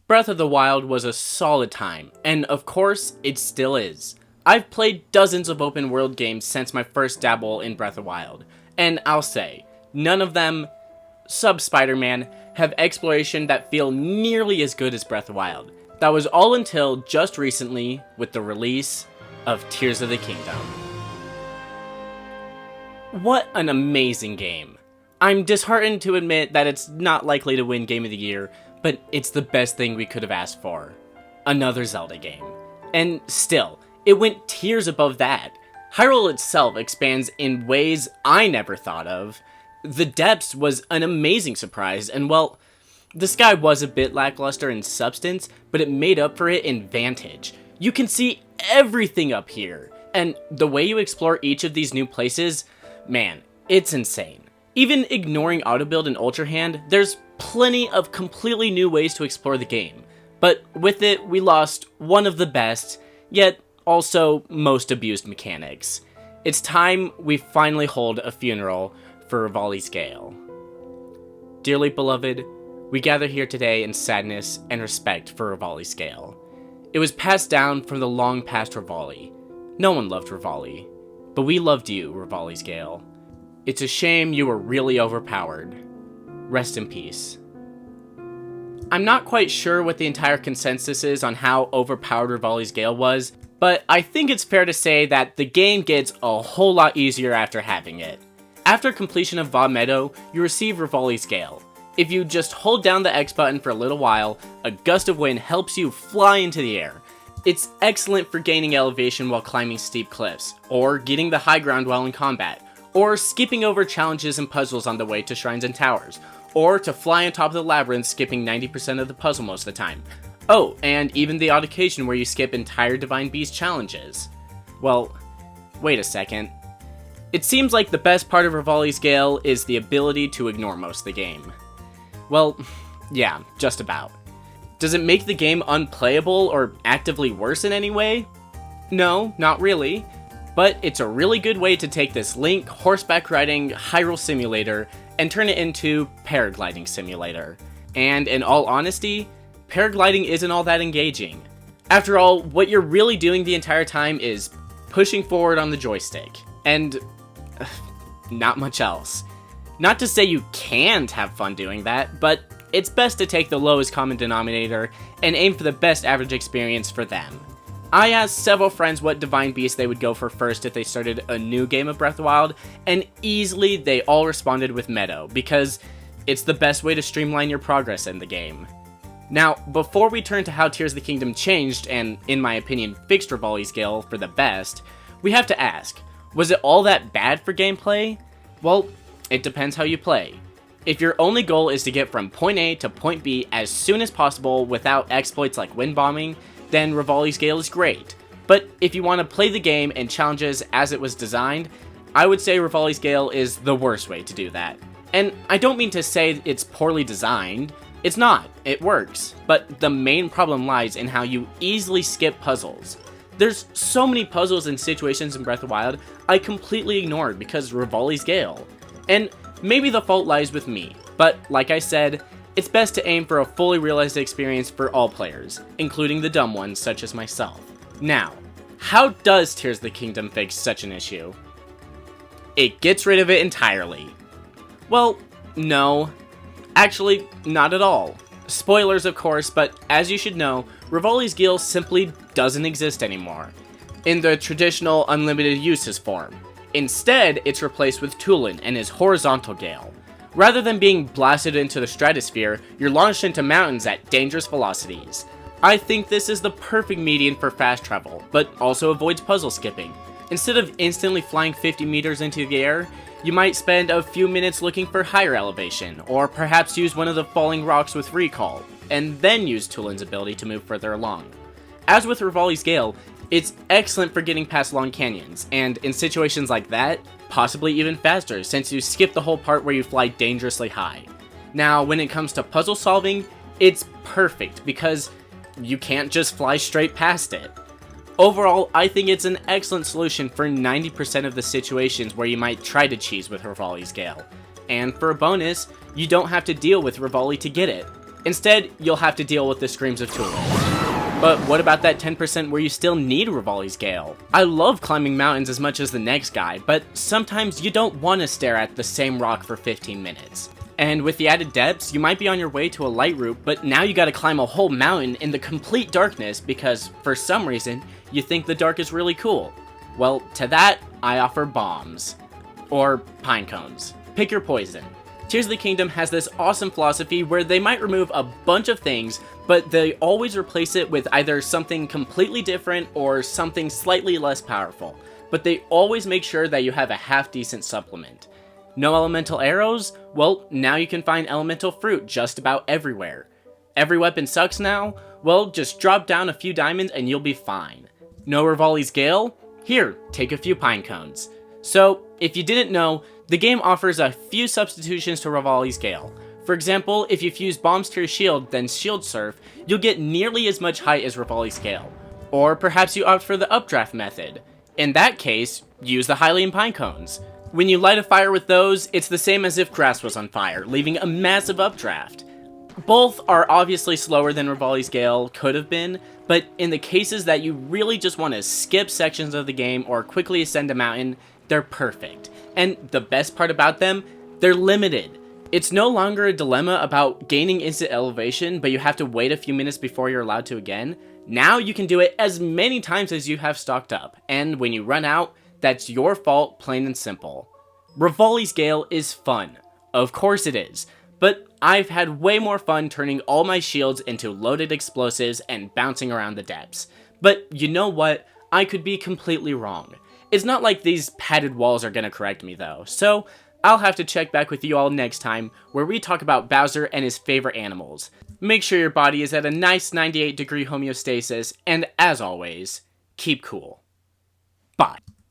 Breath of the Wild was a solid time, and of course, it still is. I've played dozens of open world games since my first dabble in Breath of the Wild, and I'll say, none of them, sub Spider-Man, have exploration that feel nearly as good as Breath of the Wild. That was all until just recently with the release of Tears of the Kingdom. What an amazing game. I'm disheartened to admit that it's not likely to win Game of the Year, but it's the best thing we could have asked for. Another Zelda game. And still, it went tiers above that. Hyrule itself expands in ways I never thought of. The Depths was an amazing surprise, and well, the sky was a bit lackluster in substance, but it made up for it in vantage. You can see everything up here, and the way you explore each of these new places, man, it's insane. Even ignoring auto build and Ultra Hand, there's plenty of completely new ways to explore the game. But with it, we lost one of the best, yet also most abused mechanics. It's time we finally hold a funeral for Revali's Gale. Dearly beloved, we gather here today in sadness and respect for Revali's Gale. It was passed down from the long past Revali. No one loved Revali, but we loved you, Revali's Gale. It's a shame you were really overpowered. Rest in peace. I'm not quite sure what the entire consensus is on how overpowered Revali's Gale was, but I think it's fair to say that the game gets a whole lot easier after having it. After completion of Vah Meadow, you receive Revali's Gale. If you just hold down the X button for a little while, a gust of wind helps you fly into the air. It's excellent for gaining elevation while climbing steep cliffs, or getting the high ground while in combat, or skipping over challenges and puzzles on the way to shrines and towers, or to fly on top of the labyrinth skipping 90% of the puzzle most of the time. Oh, and even the odd occasion where you skip entire Divine Beast challenges. Well, wait a second. It seems like the best part of Revali's Gale is the ability to ignore most of the game. Well, yeah, just about. Does it make the game unplayable or actively worse in any way? No, not really. But it's a really good way to take this Link horseback riding Hyrule simulator and turn it into paragliding simulator. And in all honesty, paragliding isn't all that engaging. After all, what you're really doing the entire time is pushing forward on the joystick, and not much else. Not to say you can't have fun doing that, but it's best to take the lowest common denominator and aim for the best average experience for them. I asked several friends what Divine Beast they would go for first if they started a new game of Breath of the Wild, and easily they all responded with Meadow, because it's the best way to streamline your progress in the game. Now, before we turn to how Tears of the Kingdom changed, and in my opinion fixed Revali's Gale for the best, we have to ask, was it all that bad for gameplay? Well, it depends how you play. If your only goal is to get from point A to point B as soon as possible without exploits like wind bombing, then Revali's Gale is great. But if you want to play the game and challenges as it was designed, I would say Revali's Gale is the worst way to do that. And I don't mean to say it's poorly designed. It's not, it works. But the main problem lies in how you easily skip puzzles. There's so many puzzles and situations in Breath of the Wild I completely ignored because Revali's Gale. And maybe the fault lies with me, but like I said, it's best to aim for a fully realized experience for all players, including the dumb ones such as myself. Now, how does Tears of the Kingdom fix such an issue? It gets rid of it entirely. Well, no. Actually, not at all. Spoilers of course, but as you should know, Revali's Gale simply doesn't exist anymore, in the traditional unlimited uses form. Instead, it's replaced with Tulin and his horizontal Gale. Rather than being blasted into the stratosphere, you're launched into mountains at dangerous velocities. I think this is the perfect median for fast travel, but also avoids puzzle skipping. Instead of instantly flying 50 meters into the air, you might spend a few minutes looking for higher elevation, or perhaps use one of the falling rocks with recall, and then use Tulin's ability to move further along. As with Revali's Gale, it's excellent for getting past long canyons, and in situations like that, possibly even faster since you skip the whole part where you fly dangerously high. Now, when it comes to puzzle solving, it's perfect because you can't just fly straight past it. Overall, I think it's an excellent solution for 90% of the situations where you might try to cheese with Revali's Gale. And for a bonus, you don't have to deal with Revali to get it. Instead, you'll have to deal with the screams of Tula. But what about that 10% where you still need Revali's Gale? I love climbing mountains as much as the next guy, but sometimes you don't want to stare at the same rock for 15 minutes. And with the added depths, you might be on your way to a light route, but now you gotta climb a whole mountain in the complete darkness because, for some reason, you think the dark is really cool. Well, to that, I offer bombs. Or pine cones. Pick your poison. Tears of the Kingdom has this awesome philosophy where they might remove a bunch of things, but they always replace it with either something completely different or something slightly less powerful. But they always make sure that you have a half-decent supplement. No elemental arrows? Well, now you can find elemental fruit just about everywhere. Every weapon sucks now? Well, just drop down a few diamonds and you'll be fine. No Revali's Gale? Here, take a few pine cones. So, if you didn't know, the game offers a few substitutions to Revali's Gale. For example, if you fuse bombs to your shield, then shield surf, you'll get nearly as much height as Revali's Gale. Or perhaps you opt for the updraft method. In that case, use the Hylian pine cones. When you light a fire with those, it's the same as if grass was on fire, leaving a massive updraft. Both are obviously slower than Revali's Gale could have been, but in the cases that you really just want to skip sections of the game or quickly ascend a mountain, they're perfect. And the best part about them, they're limited. It's no longer a dilemma about gaining instant elevation, but you have to wait a few minutes before you're allowed to again. Now you can do it as many times as you have stocked up, and when you run out, that's your fault, plain and simple. Revali's Gale is fun. Of course it is. But I've had way more fun turning all my shields into loaded explosives and bouncing around the depths. But you know what? I could be completely wrong. It's not like these padded walls are gonna correct me though, so I'll have to check back with you all next time where we talk about Bowser and his favorite animals. Make sure your body is at a nice 98-degree homeostasis, and as always, keep cool. Bye.